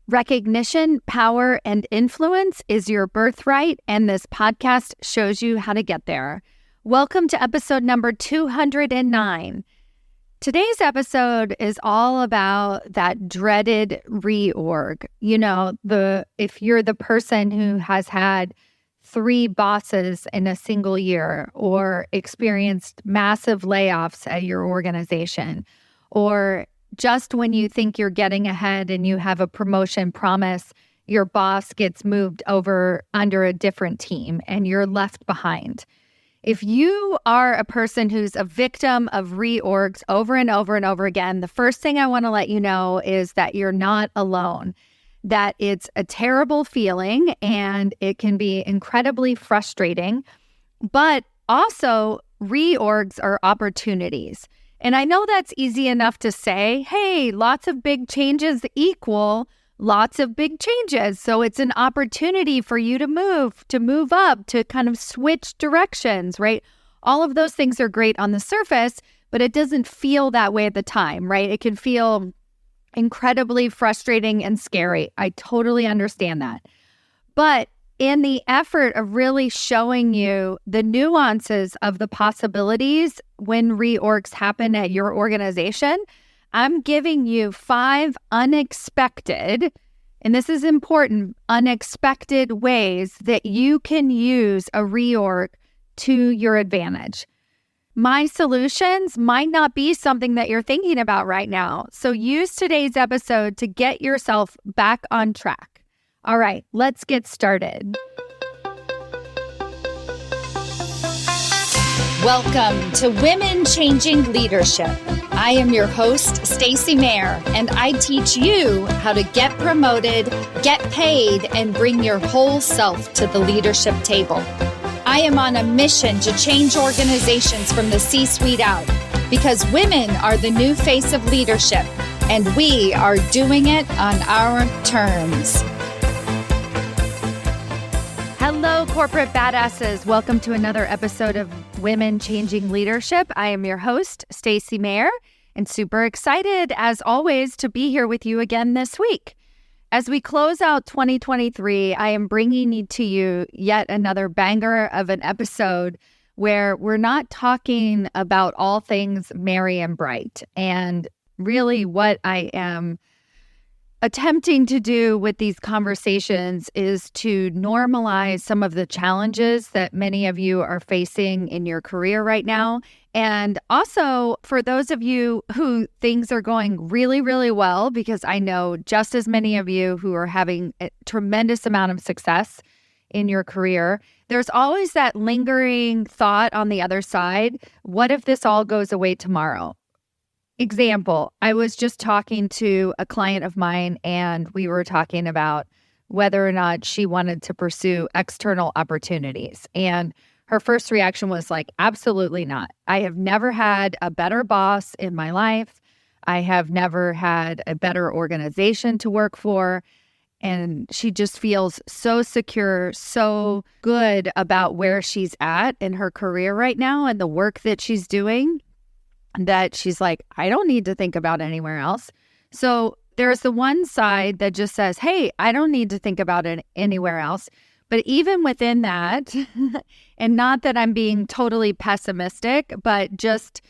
Recognition, power, and influence is your birthright, and this podcast shows you how to get there. Welcome to episode number 209. Today's episode is all about that dreaded reorg. You know, if you're the person who has had 3 bosses in a single year, or experienced massive layoffs at your organization, or just when you think you're getting ahead and you have a promotion promise, your boss gets moved over under a different team and you're left behind. If you are a person who's a victim of reorgs over and over and over again, the first thing I want to let you know is that you're not alone, that it's a terrible feeling and it can be incredibly frustrating, but also reorgs are opportunities. And I know that's easy enough to say, hey, lots of big changes equal lots of big changes. So it's an opportunity for you to move up, to kind of switch directions, right? All of those things are great on the surface, but it doesn't feel that way at the time, right? It can feel incredibly frustrating and scary. I totally understand that. But in the effort of really showing you the nuances of the possibilities when reorgs happen at your organization, I'm giving you 5 unexpected, and this is important, unexpected ways that you can use a reorg to your advantage. My solutions might not be something that you're thinking about right now, so use today's episode to get yourself back on track. All right, let's get started. Welcome to Women Changing Leadership. I am your host, Stacy Mayer, and I teach you how to get promoted, get paid, and bring your whole self to the leadership table. I am on a mission to change organizations from the C-suite out, because women are the new face of leadership, and we are doing it on our terms. Hello, corporate badasses. Welcome to another episode of Women Changing Leadership. I am your host, Stacy Mayer, and super excited, as always, to be here with you again this week. As we close out 2023, I am bringing to you yet another banger of an episode where we're not talking about all things merry and bright. And really what I am attempting to do with these conversations is to normalize some of the challenges that many of you are facing in your career right now. And also for those of you who things are going really, really well, because I know just as many of you who are having a tremendous amount of success in your career, there's always that lingering thought on the other side. What if this all goes away tomorrow? Example, I was just talking to a client of mine and we were talking about whether or not she wanted to pursue external opportunities. And her first reaction was like, absolutely not. I have never had a better boss in my life. I have never had a better organization to work for. And she just feels so secure, so good about where she's at in her career right now and the work that she's doing, that she's like, I don't need to think about anywhere else. So there's the one side that just says, hey, I don't need to think about it anywhere else. But even within that, and not that I'm being totally pessimistic, but just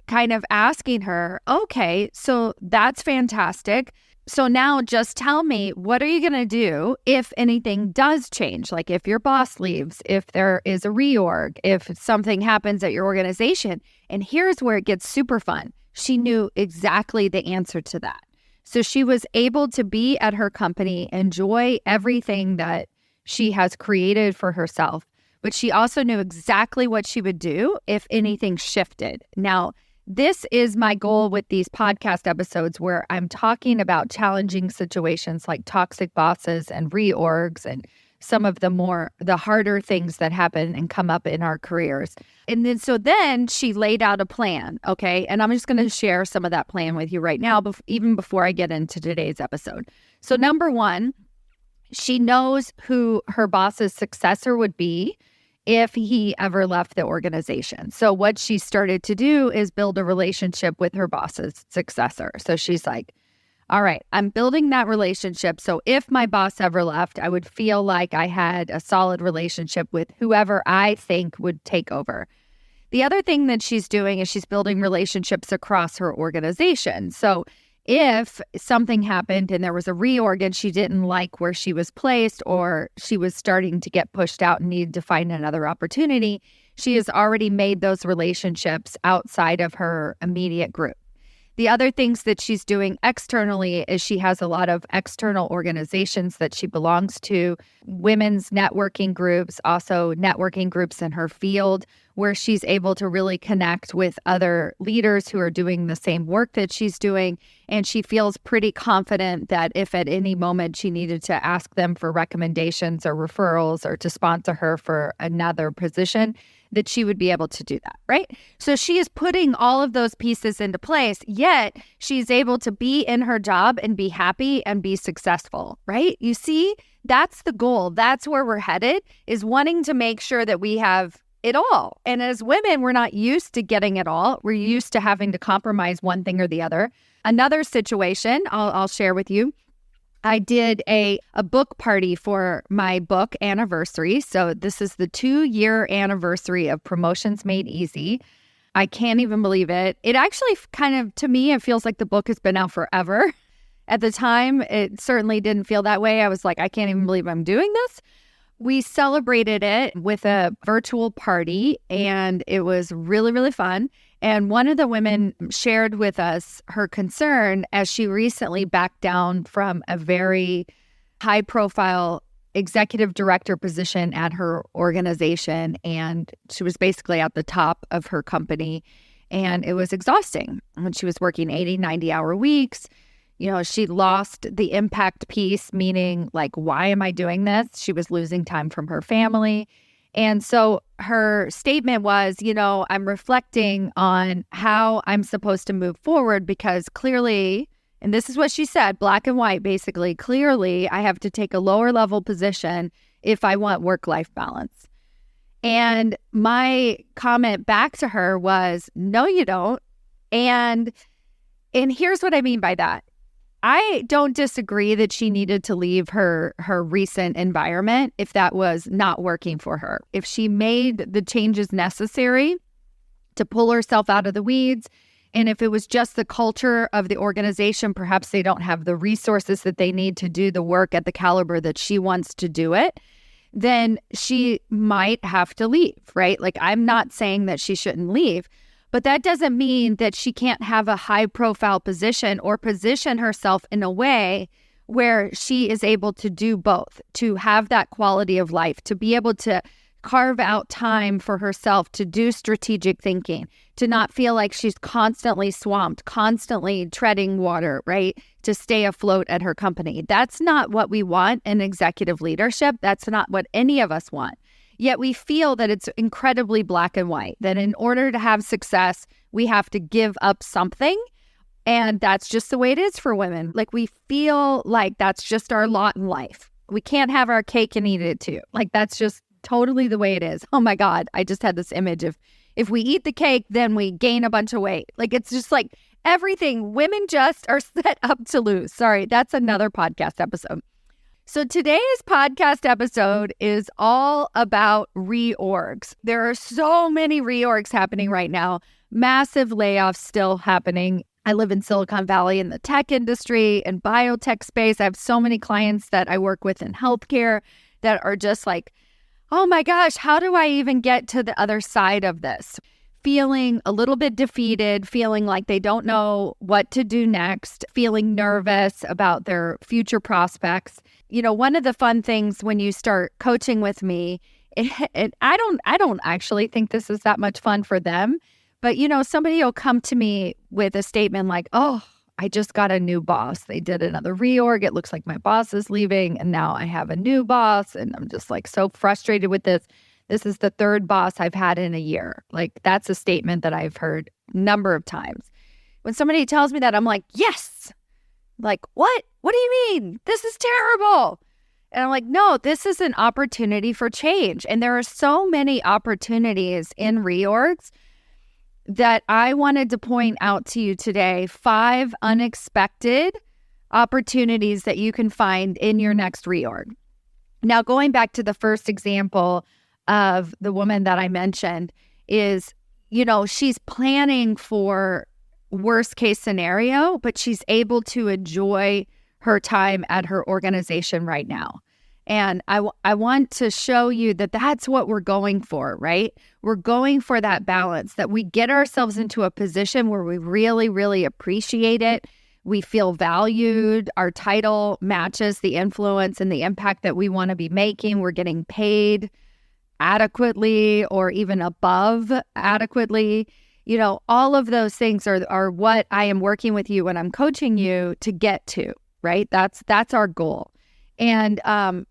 kind of asking her, okay, so that's fantastic. So now just tell me, what are you going to do if anything does change? Like if your boss leaves, if there is a reorg, if something happens at your organization. And here's where it gets super fun. She knew exactly the answer to that. So she was able to be at her company, enjoy everything that she has created for herself, but she also knew exactly what she would do if anything shifted. Now, this is my goal with these podcast episodes where I'm talking about challenging situations like toxic bosses and reorgs and some of the harder things that happen and come up in our careers. And then she laid out a plan, okay? And I'm just going to share some of that plan with you right now, even before I get into today's episode. So number one, she knows who her boss's successor would be if he ever left the organization. So what she started to do is build a relationship with her boss's successor. So she's like, all right, I'm building that relationship. So if my boss ever left, I would feel like I had a solid relationship with whoever I think would take over. The other thing that she's doing is she's building relationships across her organization. So if something happened and there was a reorg and she didn't like where she was placed, or she was starting to get pushed out and needed to find another opportunity, she has already made those relationships outside of her immediate group. The other things that she's doing externally is she has a lot of external organizations that she belongs to, women's networking groups, also networking groups in her field, where she's able to really connect with other leaders who are doing the same work that she's doing. And she feels pretty confident that if at any moment she needed to ask them for recommendations or referrals or to sponsor her for another position, that she would be able to do that, right? So she is putting all of those pieces into place, yet she's able to be in her job and be happy and be successful, right? You see, that's the goal. That's where we're headed, is wanting to make sure that we have it all. And as women, we're not used to getting it all. We're used to having to compromise one thing or the other. Another situation I'll share with you. I did a book party for my book anniversary. So this is the 2-year anniversary of Promotions Made Easy. I can't even believe it. It actually kind of, to me, it feels like the book has been out forever. At the time, it certainly didn't feel that way. I was like, I can't even believe I'm doing this. We celebrated it with a virtual party, and it was really, really fun. And one of the women shared with us her concern as she recently backed down from a very high-profile executive director position at her organization. And she was basically at the top of her company, and it was exhausting. When she was working 80, 90-hour weeks, she lost the impact piece, meaning like, why am I doing this? She was losing time from her family. And so her statement was, I'm reflecting on how I'm supposed to move forward, because clearly, and this is what she said, black and white, basically, clearly I have to take a lower level position if I want work-life balance. And my comment back to her was, no, you don't. And here's what I mean by that. I don't disagree that she needed to leave her recent environment if that was not working for her. If she made the changes necessary to pull herself out of the weeds, and if it was just the culture of the organization, perhaps they don't have the resources that they need to do the work at the caliber that she wants to do it, then she might have to leave, right? Like, I'm not saying that she shouldn't leave, but that doesn't mean that she can't have a high-profile position or position herself in a way where she is able to do both, to have that quality of life, to be able to carve out time for herself to do strategic thinking, to not feel like she's constantly swamped, constantly treading water, right, to stay afloat at her company. That's not what we want in executive leadership. That's not what any of us want. Yet we feel that it's incredibly black and white, that in order to have success, we have to give up something. And that's just the way it is for women. Like, we feel like that's just our lot in life. We can't have our cake and eat it too. Like, that's just totally the way it is. Oh my God, I just had this image of, if we eat the cake, then we gain a bunch of weight. Like, it's just like everything women just are set up to lose. Sorry, that's another podcast episode. So today's podcast episode is all about reorgs. There are so many reorgs happening right now, massive layoffs still happening. I live in Silicon Valley in the tech industry and biotech space. I have so many clients that I work with in healthcare that are just like, oh my gosh, how do I even get to the other side of this? Feeling a little bit defeated, feeling like they don't know what to do next, feeling nervous about their future prospects. One of the fun things when you start coaching with me, I don't actually think this is that much fun for them, but somebody will come to me with a statement like, oh, I just got a new boss. They did another reorg. It looks like my boss is leaving, and now I have a new boss, and I'm just like so frustrated with this. This is the third boss I've had in a year. Like, that's a statement that I've heard a number of times. When somebody tells me that, I'm like, yes. Like, what? What do you mean? This is terrible. And I'm like, no, this is an opportunity for change. And there are so many opportunities in reorgs that I wanted to point out to you today. 5 unexpected opportunities that you can find in your next reorg. Now, going back to the first example of the woman that I mentioned is, she's planning for worst case scenario, but she's able to enjoy her time at her organization right now. And I want to show you that that's what we're going for, right? We're going for that balance, that we get ourselves into a position where we really, really appreciate it. We feel valued. Our title matches the influence and the impact that we want to be making. We're getting paid adequately or even above adequately. All of those things are what I am working with you when I'm coaching you to get to, right? That's our goal. And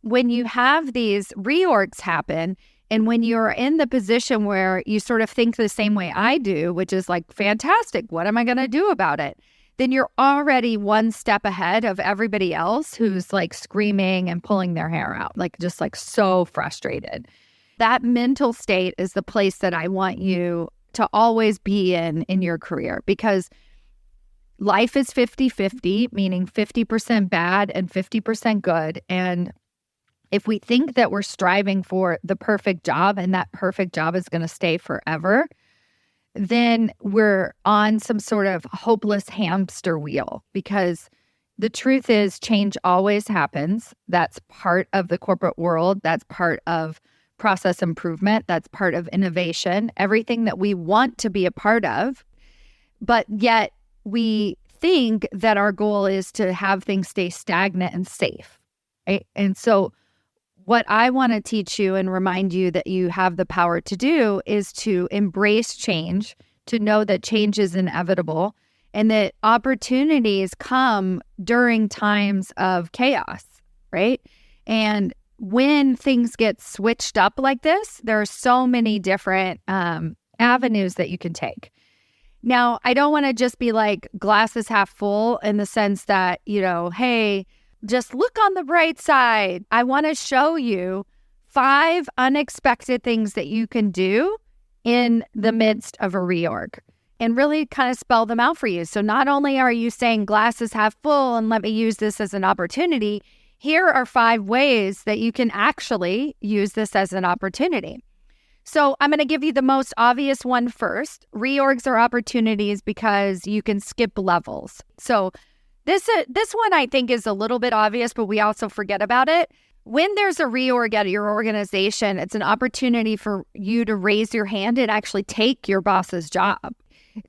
when you have these reorgs happen, and when you're in the position where you sort of think the same way I do, which is like, fantastic, what am I going to do about it? Then you're already one step ahead of everybody else who's like screaming and pulling their hair out, like just like so frustrated. That mental state is the place that I want you to always be in your career, because life is 50-50, meaning 50% bad and 50% good. And if we think that we're striving for the perfect job and that perfect job is going to stay forever, then we're on some sort of hopeless hamster wheel, because the truth is change always happens. That's part of the corporate world. That's part of process improvement. That's part of innovation, everything that we want to be a part of. But yet we think that our goal is to have things stay stagnant and safe, right? And so what I want to teach you and remind you that you have the power to do is to embrace change, to know that change is inevitable, and that opportunities come during times of chaos, right? And when things get switched up like this, there are so many different avenues that you can take. Now, I don't want to just be like glasses half full in the sense that, hey, just look on the bright side. I want to show you 5 unexpected things that you can do in the midst of a reorg and really kind of spell them out for you. So not only are you saying glasses half full and let me use this as an opportunity, here are 5 ways that you can actually use this as an opportunity. So I'm going to give you the most obvious one first. Reorgs are opportunities because you can skip levels. So this one I think is a little bit obvious, but we also forget about it. When there's a reorg at your organization, it's an opportunity for you to raise your hand and actually take your boss's job.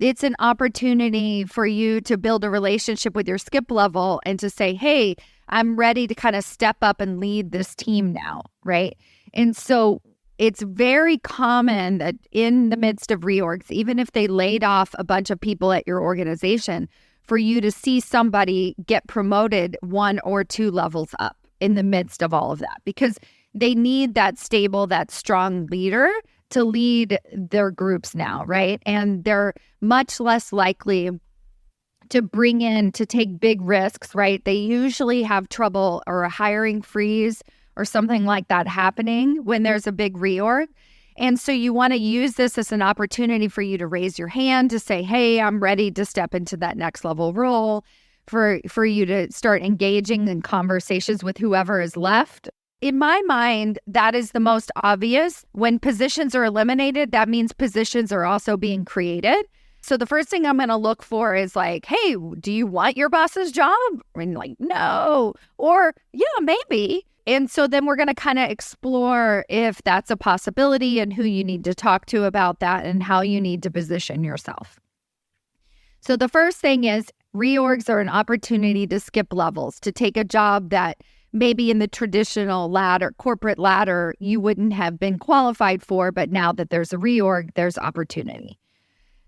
It's an opportunity for you to build a relationship with your skip level and to say, hey, I'm ready to kind of step up and lead this team now, right? And so it's very common that in the midst of reorgs, even if they laid off a bunch of people at your organization, for you to see somebody get promoted 1 or 2 levels up in the midst of all of that, because they need that stable, that strong leader to lead their groups now, right? And they're much less likely to take big risks, right? They usually have trouble or a hiring freeze or something like that happening when there's a big reorg. And so you want to use this as an opportunity for you to raise your hand to say, hey, I'm ready to step into that next level role, for you to start engaging in conversations with whoever is left. In my mind, that is the most obvious. When positions are eliminated, that means positions are also being created. So the first thing I'm going to look for is like, hey, do you want your boss's job? And like, no. Or, yeah, maybe. And so then we're going to kind of explore if that's a possibility and who you need to talk to about that and how you need to position yourself. So the first thing is reorgs are an opportunity to skip levels, to take a job that maybe in the traditional corporate ladder, you wouldn't have been qualified for, but now that there's a reorg, there's opportunity.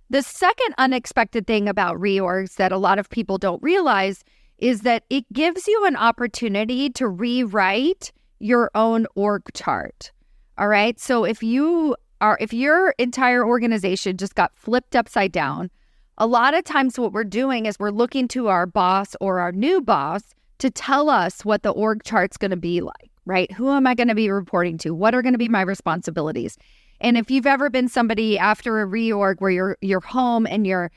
The second unexpected thing about reorgs that a lot of people don't realize is that it gives you an opportunity to rewrite your own org chart. All right. So if your entire organization just got flipped upside down, a lot of times what we're doing is we're looking to our boss or our new boss to tell us what the org chart's going to be like, right? Who am I going to be reporting to? What are going to be my responsibilities? And if you've ever been somebody after a reorg where you're home and you're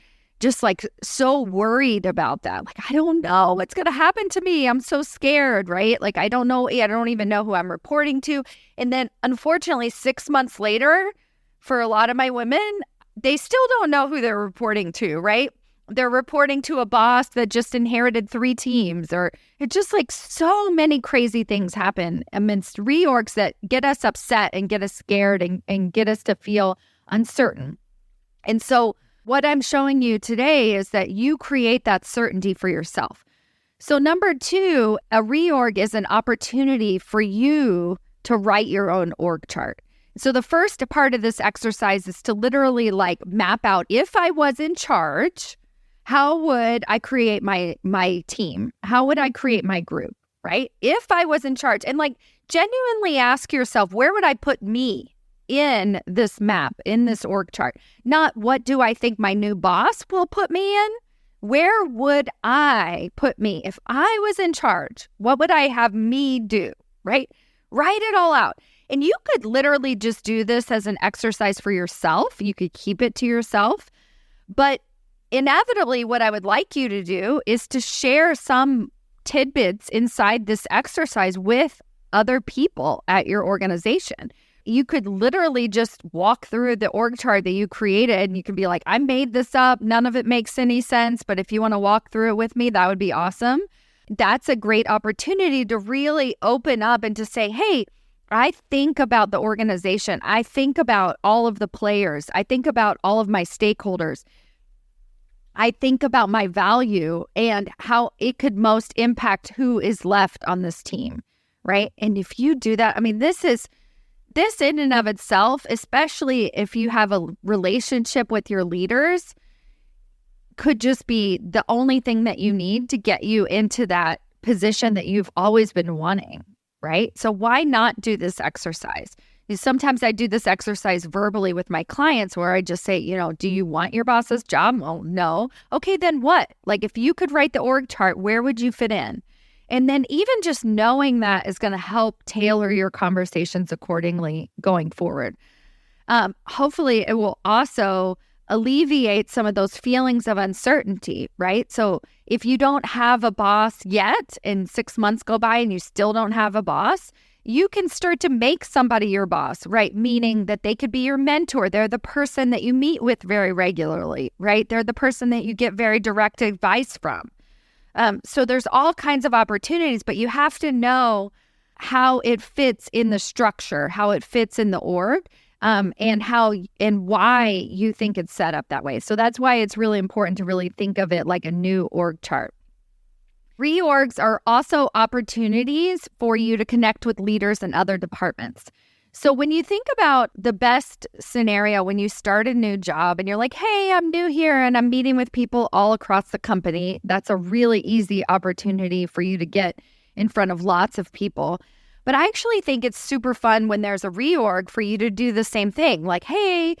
just like so worried about that. Like, I don't know what's going to happen to me. I'm so scared, right? Like, I don't know. I don't even know who I'm reporting to. And then unfortunately, 6 months later, for a lot of my women, they still don't know who they're reporting to, right? They're reporting to a boss that just inherited 3 teams, or it's just like so many crazy things happen amidst reorgs that get us upset and get us scared and get us to feel uncertain. And so what I'm showing you today is that you create that certainty for yourself. So number 2, a reorg is an opportunity for you to write your own org chart. So the first part of this exercise is to literally like map out, if I was in charge, how would I create my team? How would I create my group, right? If I was in charge, and like genuinely ask yourself, where would I put me in this map, in this org chart? Not what do I think my new boss will put me in? Where would I put me? If I was in charge, what would I have me do, right? Write it all out. And you could literally just do this as an exercise for yourself. You could keep it to yourself. But inevitably, what I would like you to do is to share some tidbits inside this exercise with other people at your organization. You could literally just walk through the org chart that you created, and you could be like, I made this up. None of it makes any sense. But if you want to walk through it with me, that would be awesome. That's a great opportunity to really open up and to say, hey, I think about the organization. I think about all of the players. I think about all of my stakeholders. I think about my value and how it could most impact who is left on this team, right? And if you do that, I mean, this in and of itself, especially if you have a relationship with your leaders, could just be the only thing that you need to get you into that position that you've always been wanting, right? So why not do this exercise? Sometimes I do this exercise verbally with my clients where I just say, do you want your boss's job? Well, no. Okay, then what? Like, if you could write the org chart, where would you fit in? And then even just knowing that is going to help tailor your conversations accordingly going forward. Hopefully, it will also alleviate some of those feelings of uncertainty, right? So if you don't have a boss yet and 6 months go by and you still don't have a boss, you can start to make somebody your boss, right? Meaning that they could be your mentor. They're the person that you meet with very regularly, right? They're the person that you get very direct advice from. So there's all kinds of opportunities, but you have to know how it fits in the structure, how it fits in the org, and how and why you think it's set up that way. So that's why it's really important to really think of it like a new org chart. Reorgs are also opportunities for you to connect with leaders in other departments. So when you think about the best scenario when you start a new job and you're like, hey, I'm new here and I'm meeting with people all across the company, that's a really easy opportunity for you to get in front of lots of people. But I actually think it's super fun when there's a reorg for you to do the same thing. Like, hey,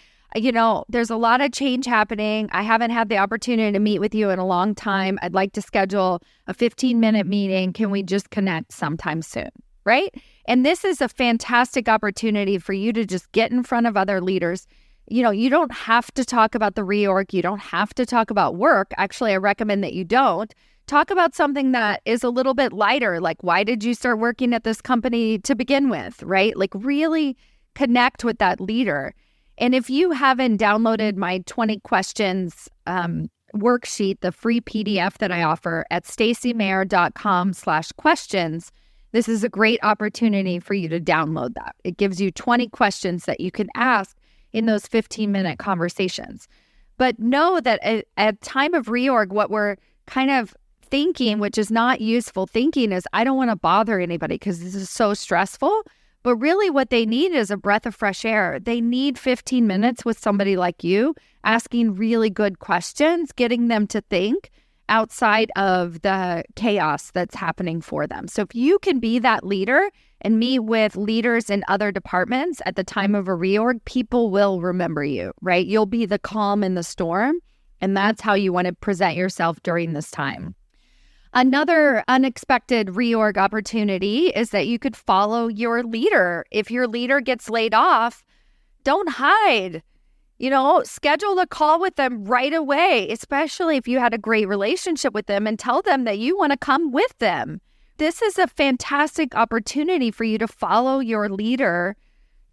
there's a lot of change happening. I haven't had the opportunity to meet with you in a long time. I'd like to schedule a 15-minute meeting. Can we just connect sometime soon, right? And this is a fantastic opportunity for you to just get in front of other leaders. You don't have to talk about the reorg. You don't have to talk about work. Actually, I recommend that you don't. Talk about something that is a little bit lighter, like why did you start working at this company to begin with, right? Like really connect with that leader. And if you haven't downloaded my 20 questions worksheet, the free PDF that I offer at stacymayer.com/questions, this is a great opportunity for you to download that. It gives you 20 questions that you can ask in those 15-minute conversations. But know that at time of reorg, what we're kind of thinking, which is not useful thinking, is I don't want to bother anybody because this is so stressful. But really what they need is a breath of fresh air. They need 15 minutes with somebody like you, asking really good questions, getting them to think outside of the chaos that's happening for them. So if you can be that leader and meet with leaders in other departments at the time of a reorg, people will remember you, right? You'll be the calm in the storm, and that's how you want to present yourself during this time. Another unexpected reorg opportunity is that you could follow your leader. If your leader gets laid off, don't hide. Schedule a call with them right away, especially if you had a great relationship with them, and tell them that you want to come with them. This is a fantastic opportunity for you to follow your leader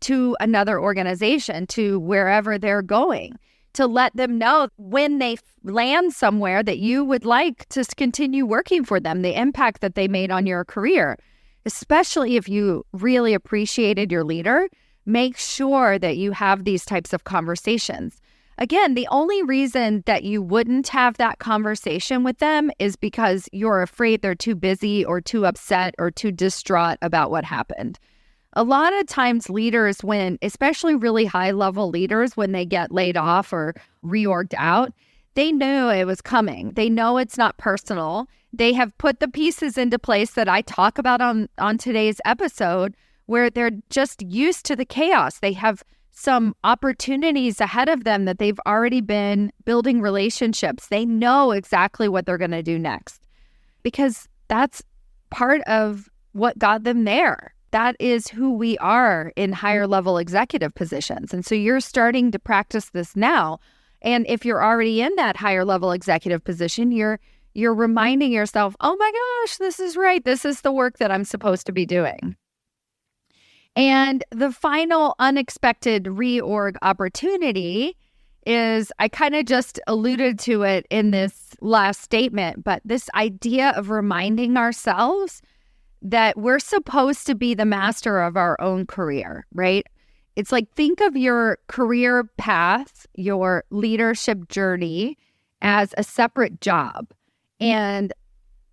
to another organization, to wherever they're going, to let them know when they land somewhere that you would like to continue working for them, the impact that they made on your career. Especially if you really appreciated your leader, make sure that you have these types of conversations. Again, the only reason that you wouldn't have that conversation with them is because you're afraid they're too busy or too upset or too distraught about what happened. A lot of times leaders, especially really high-level leaders, when they get laid off or reorged out, they knew it was coming. They know it's not personal. They have put the pieces into place that I talk about on today's episode, where they're just used to the chaos. They have some opportunities ahead of them that they've already been building relationships. They know exactly what they're going to do next because that's part of what got them there. That is who we are in higher level executive positions. And so you're starting to practice this now. And if you're already in that higher level executive position, you're reminding yourself, oh my gosh, this is right. This is the work that I'm supposed to be doing. And the final unexpected reorg opportunity is, I kind of just alluded to it in this last statement, but this idea of reminding ourselves that we're supposed to be the master of our own career, right? It's like, think of your career path, your leadership journey as a separate job. And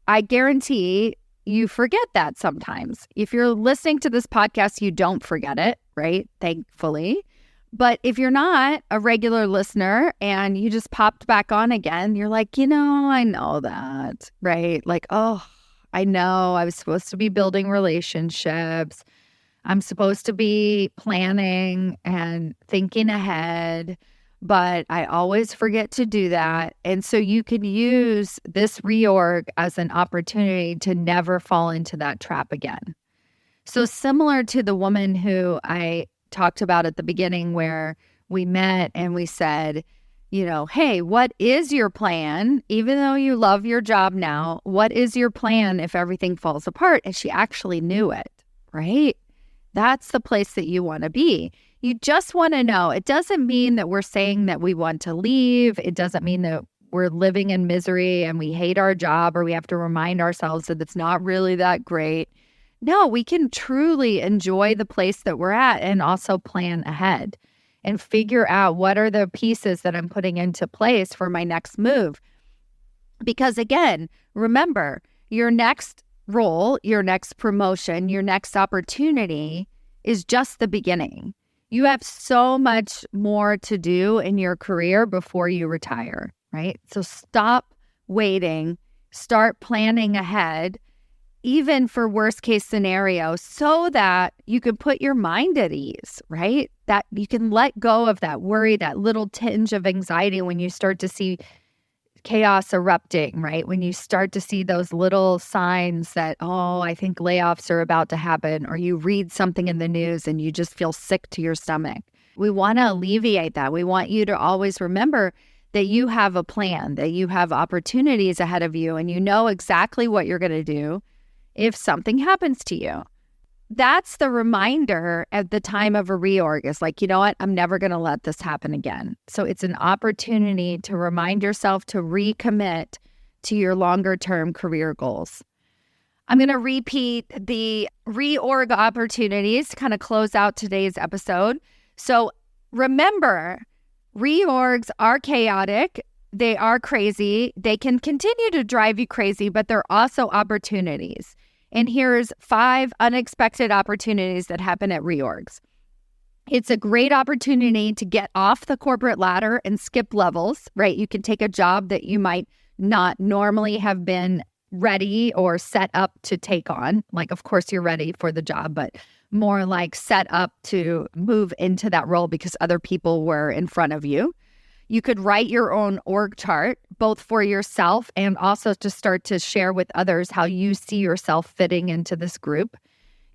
I guarantee you forget that sometimes. If you're listening to this podcast, you don't forget it, right? Thankfully. But if you're not a regular listener and you just popped back on again, you're like, I know that, right? Like, oh, I know I was supposed to be building relationships. I'm supposed to be planning and thinking ahead, but I always forget to do that. And so you can use this reorg as an opportunity to never fall into that trap again. So similar to the woman who I talked about at the beginning, where we met and we said, hey, what is your plan? Even though you love your job now, what is your plan if everything falls apart? And she actually knew it, right? That's the place that you want to be. You just want to know. It doesn't mean that we're saying that we want to leave. It doesn't mean that we're living in misery and we hate our job, or we have to remind ourselves that it's not really that great. No, we can truly enjoy the place that we're at and also plan ahead and figure out what are the pieces that I'm putting into place for my next move. Because again, remember, your next role, your next promotion, your next opportunity is just the beginning. You have so much more to do in your career before you retire, right? So stop waiting, start planning ahead, even for worst case scenarios, so that you can put your mind at ease, right? That you can let go of that worry, that little tinge of anxiety when you start to see chaos erupting, right? When you start to see those little signs that, oh, I think layoffs are about to happen, or you read something in the news and you just feel sick to your stomach. We want to alleviate that. We want you to always remember that you have a plan, that you have opportunities ahead of you, and you know exactly what you're going to do if something happens to you. That's the reminder at the time of a reorg, is like, you know what? I'm never going to let this happen again. So it's an opportunity to remind yourself to recommit to your longer term career goals. I'm going to repeat the reorg opportunities to kind of close out today's episode. So remember, reorgs are chaotic. They are crazy. They can continue to drive you crazy, but they're also opportunities. And here's 5 unexpected opportunities that happen at reorgs. It's a great opportunity to get off the corporate ladder and skip levels, right? You can take a job that you might not normally have been ready or set up to take on. Like, of course, you're ready for the job, but more like set up to move into that role because other people were in front of you. You could write your own org chart, both for yourself and also to start to share with others how you see yourself fitting into this group.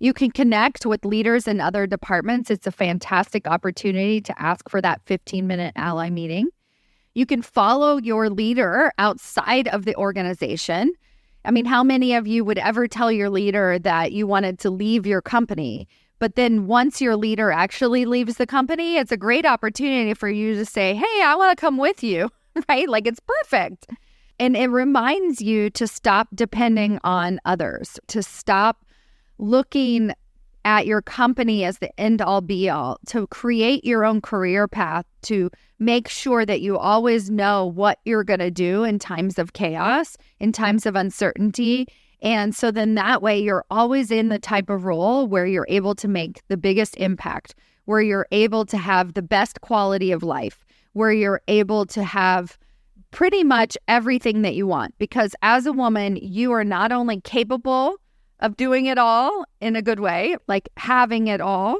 You can connect with leaders in other departments. It's a fantastic opportunity to ask for that 15-minute ally meeting. You can follow your leader outside of the organization. I mean, how many of you would ever tell your leader that you wanted to leave your company? But then once your leader actually leaves the company, it's a great opportunity for you to say, hey, I want to come with you, right? Like, it's perfect. And it reminds you to stop depending on others, to stop looking at your company as the end all be all, to create your own career path, to make sure that you always know what you're going to do in times of chaos, in times of uncertainty. And so then that way you're always in the type of role where you're able to make the biggest impact, where you're able to have the best quality of life, where you're able to have pretty much everything that you want. Because as a woman, you are not only capable of doing it all in a good way, like having it all,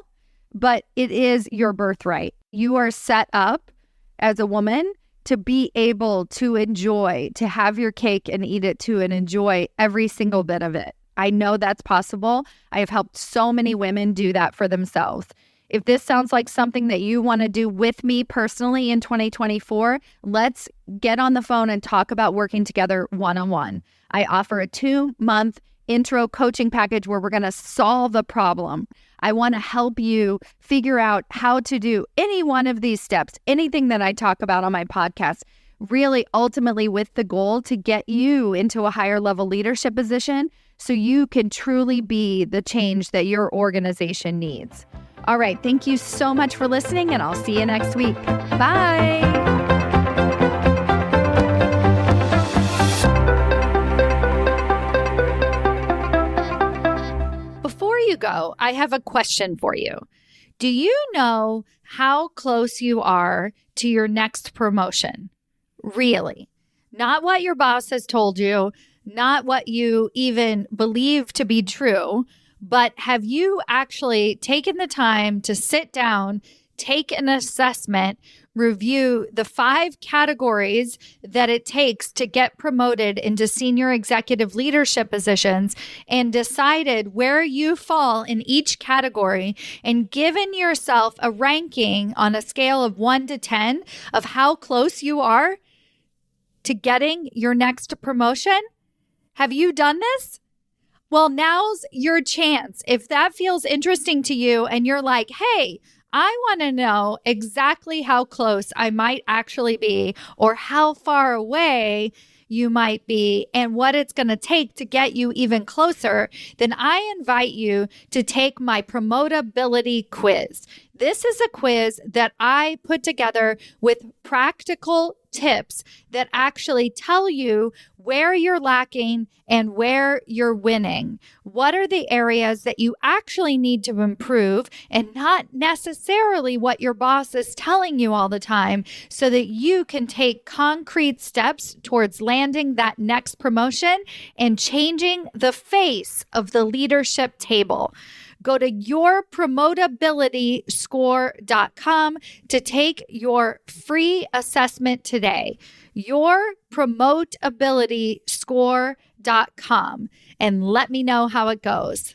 but it is your birthright. You are set up as a woman to be able to enjoy, to have your cake and eat it too, and enjoy every single bit of it. I know that's possible. I have helped so many women do that for themselves. If this sounds like something that you want to do with me personally in 2024, let's get on the phone and talk about working together one-on-one. I offer a 2-month intro coaching package where we're going to solve a problem. I want to help you figure out how to do any one of these steps, anything that I talk about on my podcast, really ultimately with the goal to get you into a higher level leadership position so you can truly be the change that your organization needs. All right. Thank you so much for listening, and I'll see you next week. Bye. Before you go, I have a question for you. Do you know how close you are to your next promotion? Really? Not what your boss has told you, not what you even believe to be true, but have you actually taken the time to sit down, take an assessment, review the 5 categories that it takes to get promoted into senior executive leadership positions, and decided where you fall in each category, and given yourself a ranking on a scale of 1 to 10 of how close you are to getting your next promotion? Have you done this? Well, now's your chance. If that feels interesting to you and you're like, hey, I want to know exactly how close I might actually be, or how far away you might be, and what it's going to take to get you even closer, then I invite you to take my promotability quiz. This is a quiz that I put together with practical tips that actually tell you where you're lacking and where you're winning. What are the areas that you actually need to improve, and not necessarily what your boss is telling you all the time, so that you can take concrete steps towards landing that next promotion and changing the face of the leadership table. Go to yourpromotabilityscore.com to take your free assessment today. Yourpromotabilityscore.com, and let me know how it goes.